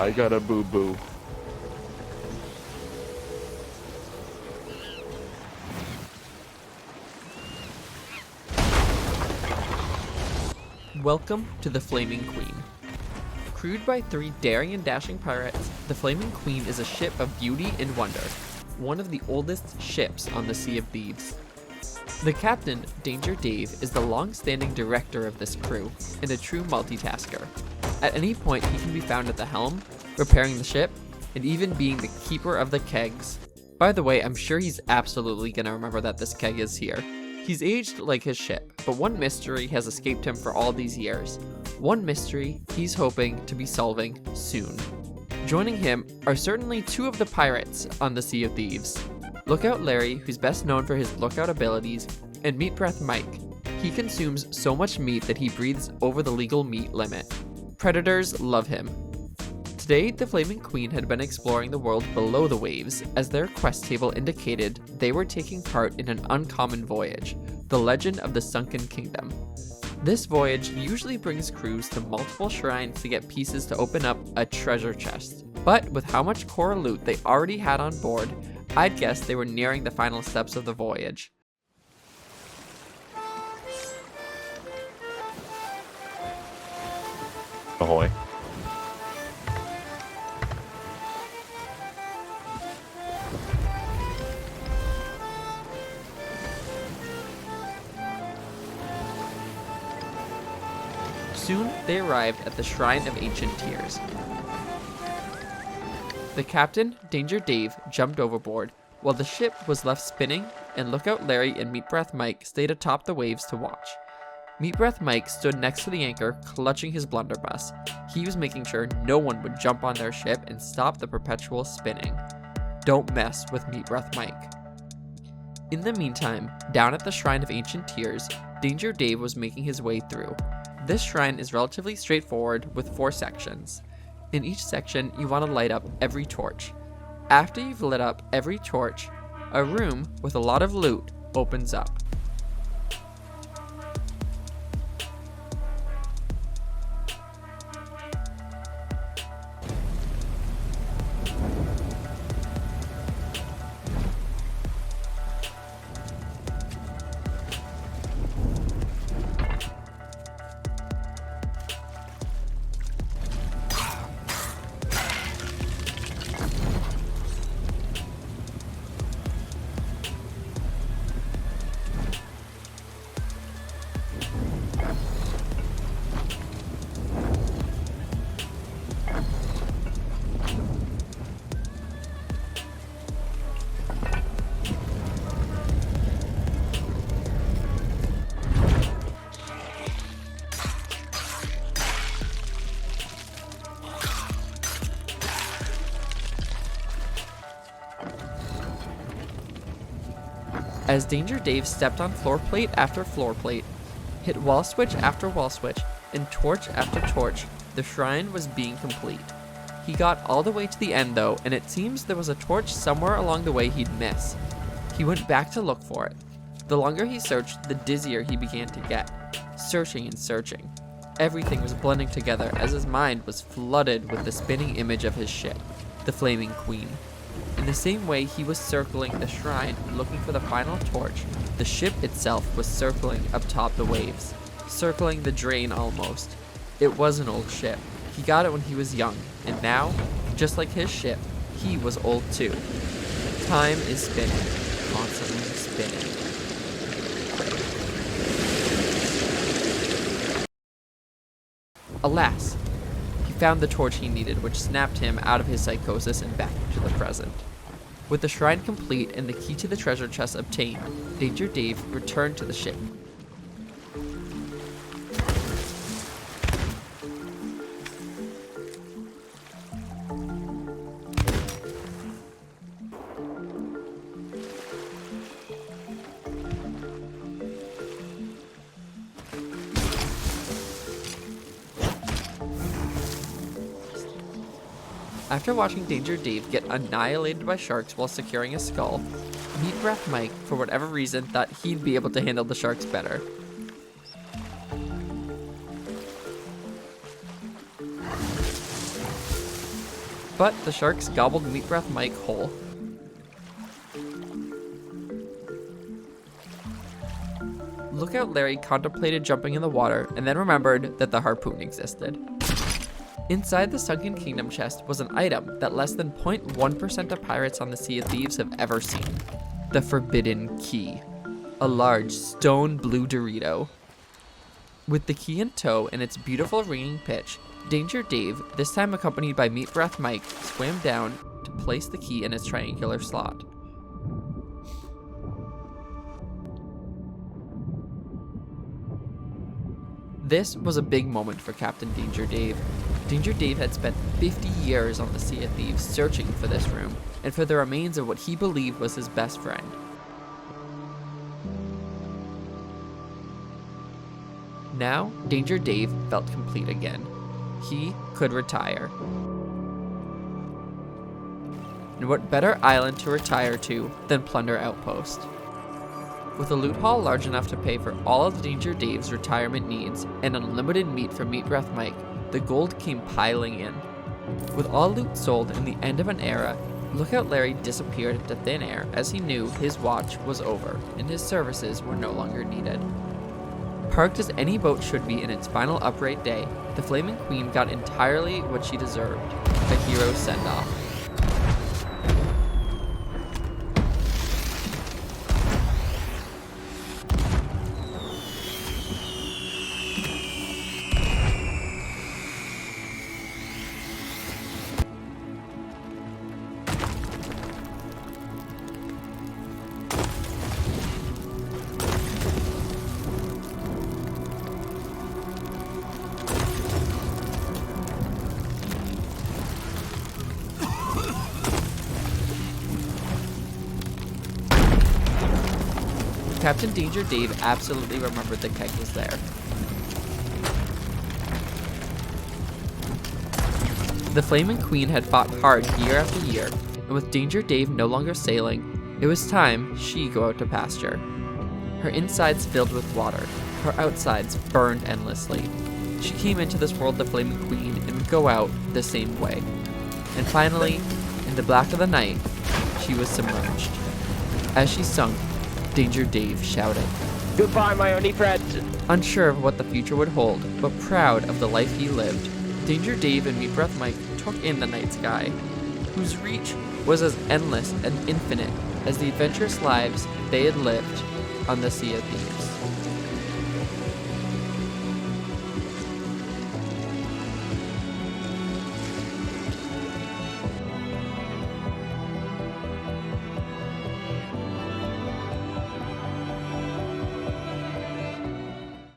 I got a boo-boo. Welcome to the Flaming Queen. Crewed by 3 daring and dashing pirates, the Flaming Queen is a ship of beauty and wonder, one of the oldest ships on the Sea of Thieves. The captain, Danger Dave, is the long-standing director of this crew and a true multitasker. At any point, he can be found at the helm, repairing the ship, and even being the keeper of the kegs. By the way, I'm sure he's absolutely gonna remember that this keg is here. He's aged like his ship, but one mystery has escaped him for all these years. One mystery he's hoping to be solving soon. Joining him are certainly 2 of the pirates on the Sea of Thieves. Lookout Larry, who's best known for his lookout abilities, and Meat Breath Mike. He consumes so much meat that he breathes over the legal meat limit. Predators love him. Today, the Flaming Queen had been exploring the world below the waves, as their quest table indicated they were taking part in an uncommon voyage, the Legend of the Sunken Kingdom. This voyage usually brings crews to multiple shrines to get pieces to open up a treasure chest. But with how much core loot they already had on board, I'd guess they were nearing the final steps of the voyage. Ahoy. Soon, they arrived at the Shrine of Ancient Tears. The captain, Danger Dave, jumped overboard, while the ship was left spinning, and Lookout Larry and Meat Breath Mike stayed atop the waves to watch. Meat Breath Mike stood next to the anchor, clutching his blunderbuss. He was making sure no one would jump on their ship and stop the perpetual spinning. Don't mess with Meat Breath Mike. In the meantime, down at the Shrine of Ancient Tears, Danger Dave was making his way through. This shrine is relatively straightforward with 4 sections. In each section, you want to light up every torch. After you've lit up every torch, a room with a lot of loot opens up. As Danger Dave stepped on floor plate after floor plate, hit wall switch after wall switch, and torch after torch, the shrine was being complete. He got all the way to the end though, and it seems there was a torch somewhere along the way he'd miss. He went back to look for it. The longer he searched, the dizzier he began to get. Searching and searching. Everything was blending together as his mind was flooded with the spinning image of his ship, the Flaming Queen. In the same way he was circling the shrine looking for the final torch, the ship itself was circling up top the waves, circling the drain almost. It was an old ship. He got it when he was young, and now, just like his ship, he was old too. Time is spinning, constantly spinning. Alas, he found the torch he needed, which snapped him out of his psychosis and back into the present. With the shrine complete and the key to the treasure chest obtained, Danger Dave returned to the ship. After watching Danger Dave get annihilated by sharks while securing a skull, Meat Breath Mike, for whatever reason, thought he'd be able to handle the sharks better. but the sharks gobbled Meat Breath Mike whole. Lookout Larry contemplated jumping in the water and then remembered that the harpoon existed. Inside the Sunken Kingdom chest was an item that less than 0.1% of pirates on the Sea of Thieves have ever seen. The Forbidden Key. A large stone blue Dorito. With the key in tow and its beautiful ringing pitch, Danger Dave, this time accompanied by Meat Breath Mike, swam down to place the key in its triangular slot. This was a big moment for Captain Danger Dave. Danger Dave had spent 50 years on the Sea of Thieves searching for this room, and for the remains of what he believed was his best friend. Now, Danger Dave felt complete again. He could retire. And what better island to retire to than Plunder Outpost? With a loot haul large enough to pay for all of Danger Dave's retirement needs and unlimited meat from Meat Breath Mike, the gold came piling in. With all loot sold and the end of an era, Lookout Larry disappeared into thin air as he knew his watch was over and his services were no longer needed. Parked as any boat should be in its final upright day, the Flaming Queen got entirely what she deserved, a hero's send-off. Captain Danger Dave absolutely remembered the keg was there. The Flaming Queen had fought hard year after year, and with Danger Dave no longer sailing, it was time she go out to pasture. Her insides filled with water, her outsides burned endlessly. She came into this world the Flaming Queen and would go out the same way. And finally, in the black of the night, she was submerged. As she sunk, Danger Dave shouted, "Goodbye, my only friend!" Unsure of what the future would hold, but proud of the life he lived, Danger Dave and Meat Breath Mike took in the night sky, whose reach was as endless and infinite as the adventurous lives they had lived on the Sea of Thieves.